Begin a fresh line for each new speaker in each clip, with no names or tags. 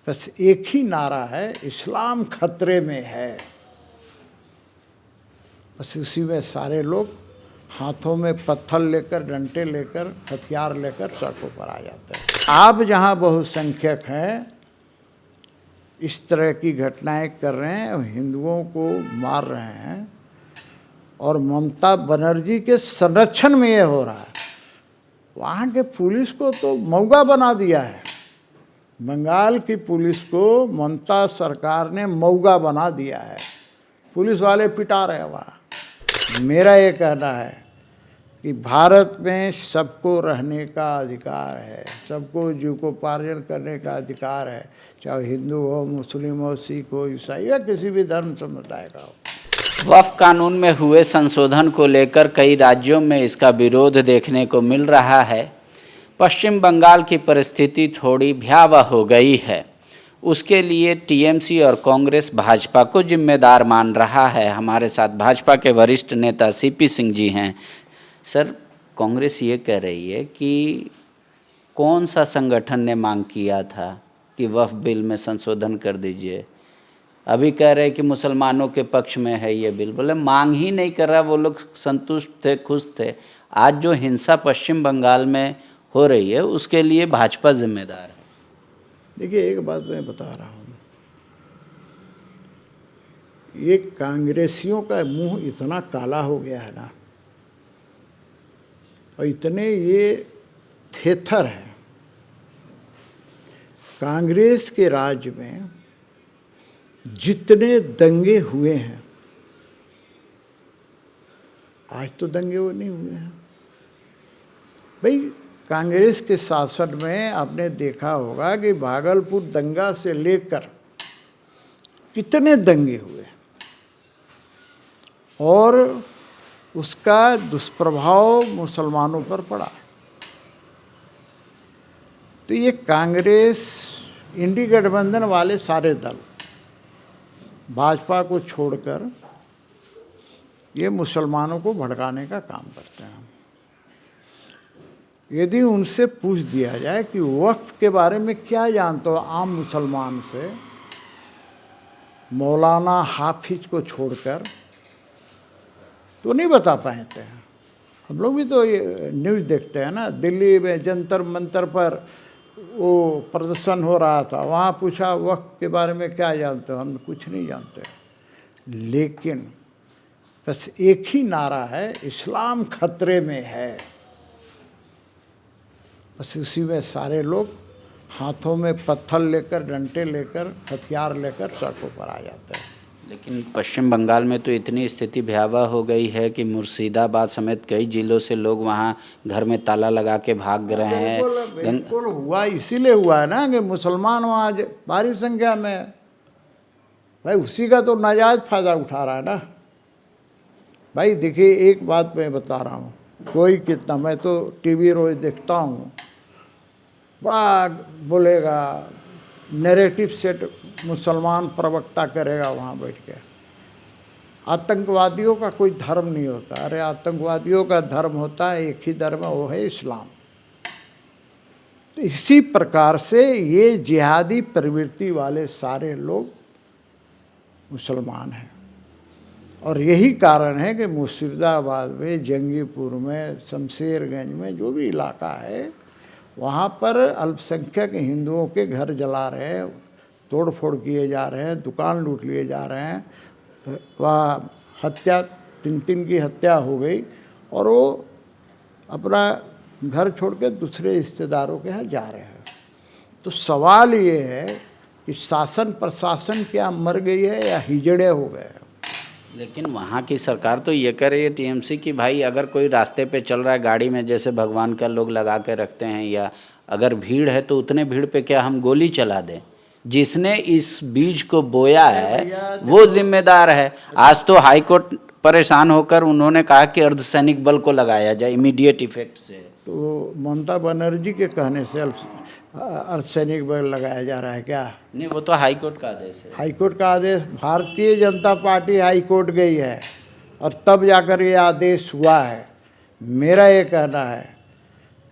बस एक ही नारा है, इस्लाम खतरे में है। बस उसी में सारे लोग हाथों में पत्थर लेकर, डंडे लेकर, हथियार लेकर सड़कों पर आ जाते हैं। आप जहां बहुसंख्यक हैं, इस तरह की घटनाएं कर रहे हैं और हिंदुओं को मार रहे हैं, और ममता बनर्जी के संरक्षण में ये हो रहा है। वहाँ के पुलिस को तो मौगा बना दिया है। बंगाल की पुलिस को ममता सरकार ने मौगा बना दिया है। पुलिस वाले पिटा रहे हैं वहाँ। मेरा ये कहना है कि भारत में सबको रहने का अधिकार है, सबको जीविकोपार्जन करने का अधिकार है, चाहे हिंदू हो, मुस्लिम हो, सिख हो, ईसाई या किसी भी धर्म समुदाय का हो।
वक्फ कानून में हुए संशोधन को लेकर कई राज्यों में इसका विरोध देखने को मिल रहा है। पश्चिम बंगाल की परिस्थिति थोड़ी भयावह हो गई है। उसके लिए टीएमसी और कांग्रेस भाजपा को जिम्मेदार मान रहा है। हमारे साथ भाजपा के वरिष्ठ नेता सीपी सिंह जी हैं। सर, कांग्रेस ये कह रही है कि कौन सा संगठन ने मांग किया था कि वक्फ बिल में संशोधन कर दीजिए। अभी कह रहे हैं कि मुसलमानों के पक्ष में है ये बिल। बोले मांग ही नहीं कर रहा, वो लोग संतुष्ट थे, खुश थे। आज जो हिंसा पश्चिम बंगाल में हो रही है उसके लिए भाजपा जिम्मेदार है।
देखिए, एक बात मैं बता रहा हूँ, ये कांग्रेसियों का मुंह इतना काला हो गया है ना, और इतने ये थेथर हैं। कांग्रेस के राज में जितने दंगे हुए हैं, आज तो दंगे वो नहीं हुए हैं भाई। कांग्रेस के शासन में आपने देखा होगा कि भागलपुर दंगा से लेकर कितने दंगे हुए, और उसका दुष्प्रभाव मुसलमानों पर पड़ा। तो ये कांग्रेस, इंडी गठबंधन वाले सारे दल भाजपा को छोड़कर ये मुसलमानों को भड़काने का काम करते हैं। यदि उनसे पूछ दिया जाए कि वक्फ के बारे में क्या जानते हो आम मुसलमान से, मौलाना हाफिज को छोड़कर, तो नहीं बता पाते हैं। हम लोग भी तो ये न्यूज़ देखते हैं ना, दिल्ली में जंतर मंतर पर वो प्रदर्शन हो रहा था, वहाँ पूछा वक्फ के बारे में क्या जानते हो, हम कुछ नहीं जानते। लेकिन बस एक ही नारा है, इस्लाम खतरे में है। बस उसी में सारे लोग हाथों में पत्थर लेकर, डंडे लेकर, हथियार लेकर सड़कों पर आ जाते हैं।
लेकिन पश्चिम बंगाल में तो इतनी स्थिति भयावह हो गई है कि मुर्शिदाबाद समेत कई जिलों से लोग वहां घर में ताला लगा के भाग रहे हैं।
बिल्कुल हुआ, इसीलिए हुआ है ना कि मुसलमान वहाँ भारी संख्या में है भाई, उसी का तो नाजायज फायदा उठा रहा है ना भाई। देखिए, एक बात मैं बता रहा हूँ, कोई कितना, मैं तो टीवी रोज देखता हूँ, बड़ा बोलेगा, नैरेटिव सेट मुसलमान प्रवक्ता करेगा वहाँ बैठ के। आतंकवादियों का कोई धर्म नहीं होता। अरे आतंकवादियों का धर्म होता है, एक ही धर्म है, वो है इस्लाम। तो इसी प्रकार से ये जिहादी प्रवृत्ति वाले सारे लोग मुसलमान हैं, और यही कारण है कि मुर्शिदाबाद में, जंगीपुर में, शमशेरगंज में जो भी इलाका है, वहाँ पर अल्पसंख्यक हिंदुओं के घर जला रहे हैं, तोड़ फोड़ किए जा रहे हैं, दुकान लूट लिए जा रहे हैं। वहाँ हत्या, 3 की हत्या हो गई, और वो अपना घर छोड़ के दूसरे रिश्तेदारों के यहाँ जा रहे हैं। तो सवाल ये है कि शासन प्रशासन क्या मर गई है या हिजड़े हो गए हैं।
लेकिन वहाँ की सरकार तो ये कह रही है टीएमसी कि भाई अगर कोई रास्ते पे चल रहा है गाड़ी में, जैसे भगवान का लोग लगा के रखते हैं, या अगर भीड़ है तो उतने भीड़ पे क्या हम गोली चला दें। जिसने इस बीज को बोया है वो जिम्मेदार है। आज तो हाईकोर्ट परेशान होकर उन्होंने कहा कि अर्धसैनिक बल को लगाया जाए इमीडिएट इफेक्ट से।
तो ममता बनर्जी के कहने से अर्धसैनिक बल लगाया जा रहा है क्या?
नहीं, वो तो हाईकोर्ट का आदेश है।
हाईकोर्ट का आदेश, भारतीय जनता पार्टी हाईकोर्ट गई है और तब जाकर ये आदेश हुआ है। मेरा ये कहना है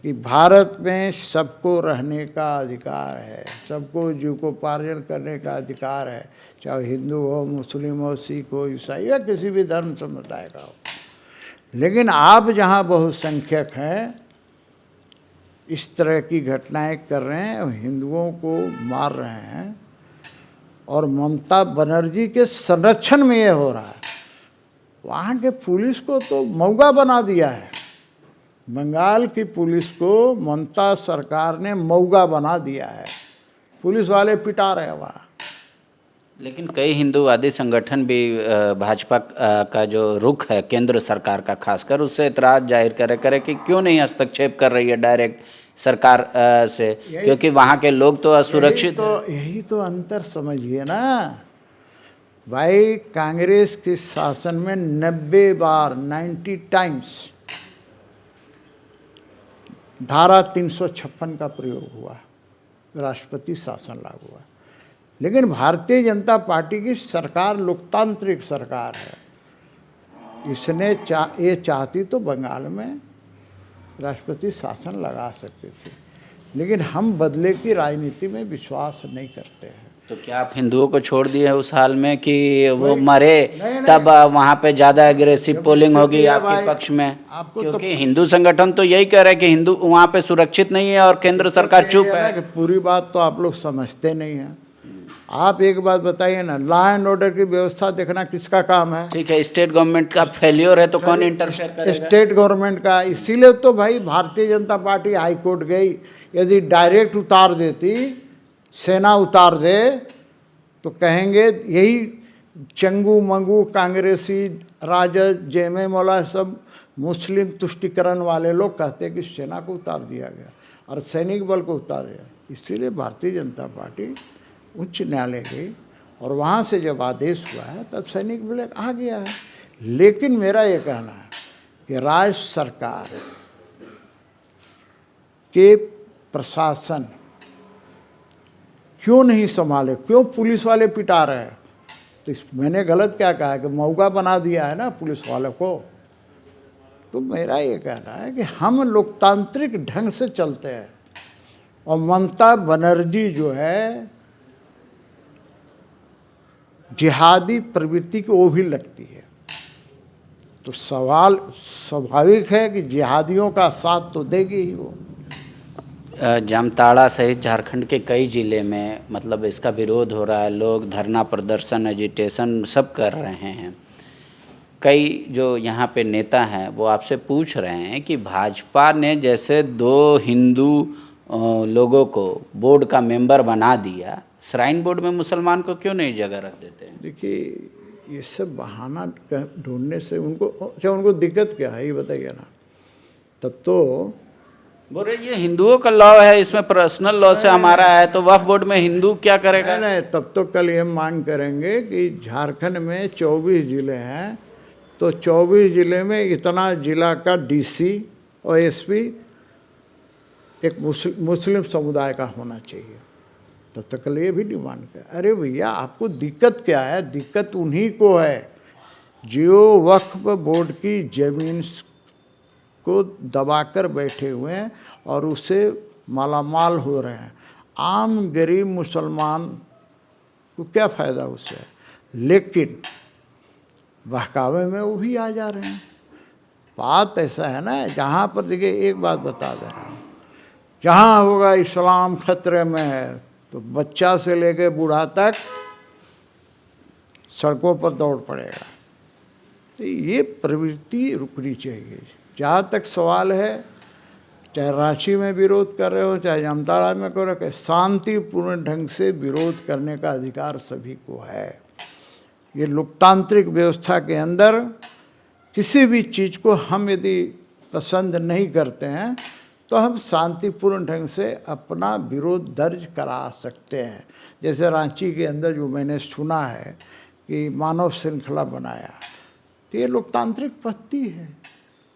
कि भारत में सबको रहने का अधिकार है, सबको जीविकोपार्जन करने का अधिकार है, चाहे हिंदू हो, मुस्लिम हो, सिख हो, ईसाई या किसी भी धर्म समुदाय का हो। लेकिन आप जहाँ बहुसंख्यक हैं, इस तरह की घटनाएं कर रहे हैं और हिंदुओं को मार रहे हैं, और ममता बनर्जी के संरक्षण में ये हो रहा है। वहाँ के पुलिस को तो मौगा बना दिया है। बंगाल की पुलिस को ममता सरकार ने मौगा बना दिया है, पुलिस वाले पिटा रहे हैं वहाँ।
लेकिन कई हिंदूवादी संगठन भी भाजपा का जो रुख है केंद्र सरकार का खासकर, उससे एतराज़ जाहिर करे कि क्यों नहीं हस्तक्षेप कर रही है डायरेक्ट सरकार से, क्योंकि वहाँ के लोग तो असुरक्षित
यही तो अंतर समझिए ना भाई। कांग्रेस के शासन में 90 बार 90 टाइम्स धारा 356 का प्रयोग हुआ, राष्ट्रपति शासन लागू हुआ। लेकिन भारतीय जनता पार्टी की सरकार लोकतांत्रिक सरकार है। इसने ये चाहती तो बंगाल में राष्ट्रपति शासन लगा सकते थे, लेकिन हम बदले की राजनीति में विश्वास नहीं करते हैं।
तो क्या आप हिंदुओं को छोड़ दिए उस हाल में कि वो मरे, तब वहाँ पे ज़्यादा एग्रेसिव पोलिंग होगी आपके पक्ष में? क्योंकि हिंदू संगठन तो यही कह रहे हैं कि हिंदू वहाँ पे सुरक्षित नहीं है और केंद्र सरकार चुप है।
पूरी बात तो आप लोग समझते नहीं हैं। आप एक बात बताइए ना, लॉ एंड ऑर्डर की व्यवस्था देखना किसका काम है?
ठीक है, स्टेट गवर्नमेंट का फेल्योर है तो कौन इंटरफेयर करेगा?
स्टेट गवर्नमेंट का। इसीलिए तो भाई Bharatiya Janata party high court गई। यदि डायरेक्ट उतार देती, सेना उतार दे, तो कहेंगे यही चंगू मंगू कांग्रेसी राजद जेमे मौला सब मुस्लिम तुष्टिकरण वाले लोग कहते कि सेना को उतार दिया गया और सैनिक बल को उतार दिया। इसीलिए भारतीय जनता पार्टी उच्च न्यायालय गई और वहाँ से जब आदेश हुआ है तब सैनिक बल आ गया है। लेकिन मेरा ये कहना है कि राज्य सरकार के प्रशासन क्यों नहीं संभाले, क्यों पुलिस वाले पिटा रहे हैं? तो मैंने गलत क्या कहा कि मौका बना दिया है ना पुलिस वालों को? तो मेरा ये कहना है कि हम लोकतांत्रिक ढंग से चलते हैं और ममता बनर्जी जो है जिहादी प्रवृत्ति की वो भी लगती है। तो सवाल स्वाभाविक है कि जिहादियों का साथ तो देगी ही वो।
जामताड़ा सहित झारखंड के कई ज़िले में मतलब इसका विरोध हो रहा है, लोग धरना प्रदर्शन एजिटेशन सब कर रहे हैं। कई जो यहाँ पे नेता हैं वो आपसे पूछ रहे हैं कि भाजपा ने जैसे 2 हिंदू लोगों को बोर्ड का मेंबर बना दिया, श्राइन बोर्ड में मुसलमान को क्यों नहीं जगह रख देते हैं?
देखिए ये सब बहाना ढूंढने से उनको दिक्कत क्या है ये बताइए ना। तब तो
बोल रहे ये हिंदुओं का लॉ है, इसमें पर्सनल लॉ से हमारा है, तो वक्फ बोर्ड में हिंदू क्या करेगा?
नहीं, तब तो कल ये मांग करेंगे कि झारखंड में 24 ज़िले हैं, तो 24 ज़िले में इतना ज़िला का डीसी और एसपी एक मुस्लिम समुदाय का होना चाहिए। तब तक कल ये भी डिमांड कर। अरे भैया आपको दिक्कत क्या है? दिक्कत उन्हीं को है जो वक्फ बोर्ड की ज़मीन को दबाकर बैठे हुए हैं और उससे मालामाल हो रहे हैं। आम गरीब मुसलमान को क्या फ़ायदा उससे? लेकिन बहकावे में वो भी आ जा रहे हैं। बात ऐसा है ना, जहाँ पर देखिए एक बात बता दे रहा हूँ, जहाँ होगा इस्लाम खतरे में है तो बच्चा से लेकर बूढ़ा तक सड़कों पर दौड़ पड़ेगा। तो ये प्रवृत्ति रुकनी चाहिए। जहाँ तक सवाल है, चाहे रांची में विरोध कर रहे हो चाहे जामताड़ा में कर रहे हो, शांतिपूर्ण ढंग से विरोध करने का अधिकार सभी को है। ये लोकतांत्रिक व्यवस्था के अंदर किसी भी चीज़ को हम यदि पसंद नहीं करते हैं तो हम शांतिपूर्ण ढंग से अपना विरोध दर्ज करा सकते हैं। जैसे रांची के अंदर जो मैंने सुना है कि मानव श्रृंखला बनाया, तो ये लोकतांत्रिक पद्धति है,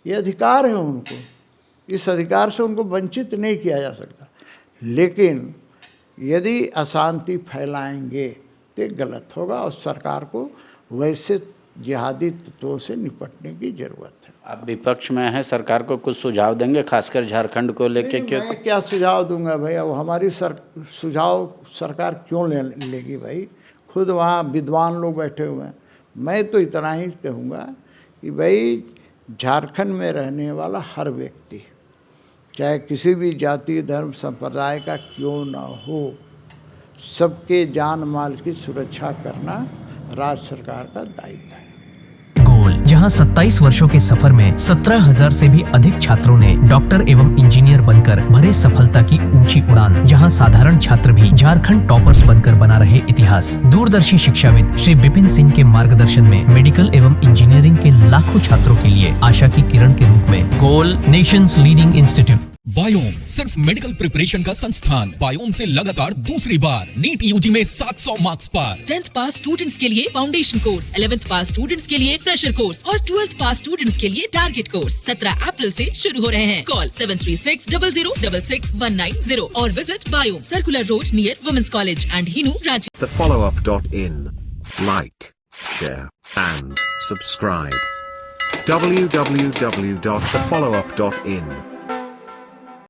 ये अधिकार है उनको, इस अधिकार से उनको वंचित नहीं किया जा सकता। लेकिन यदि अशांति फैलाएंगे तो गलत होगा और सरकार को वैसे जिहादी तत्वों से निपटने की जरूरत है।
आप विपक्ष में हैं, सरकार को कुछ सुझाव देंगे खासकर झारखंड को लेके? क्यों
मैं क्या सुझाव दूंगा भाई? अब हमारी सुझाव सरकार क्यों लेगी भाई? खुद वहाँ विद्वान लोग बैठे हुए हैं। मैं तो इतना ही कहूँगा कि भाई झारखंड में रहने वाला हर व्यक्ति, चाहे किसी भी जाति धर्म संप्रदाय का क्यों ना हो, सबके जान माल की सुरक्षा करना राज्य सरकार का दायित्व है।
गोल, जहां 27 वर्षों के सफर में 17,000 से भी अधिक छात्रों ने डॉक्टर एवं इंजीनियर बनकर भरे सफलता की ऊंची उड़ान, जहां साधारण छात्र भी झारखंड टॉपर्स बनकर बना रहे इतिहास। दूरदर्शी शिक्षाविद श्री विपिन सिंह के मार्गदर्शन में मेडिकल एवं इंजीनियरिंग के लाखों छात्रों के लिए आशा की किरण के रूप में गोल, नेशंस लीडिंग इंस्टीट्यूट।
बायोम सिर्फ मेडिकल प्रिपरेशन का संस्थान। बायोम से लगातार दूसरी बार नीट यूजी में 700 मार्क्स पार।
10th पास स्टूडेंट्स के लिए फाउंडेशन कोर्स, 11th पास स्टूडेंट्स के लिए फ्रेशर कोर्स और 12th पास स्टूडेंट्स के लिए टारगेट कोर्स 17 अप्रैल से शुरू हो रहे हैं। कॉल 7360066190 और विजिट बायोम, circular road near women's college and Hinoo, Ranchi.
thefollowup.in. Like, share, and subscribe. www.thefollowup.in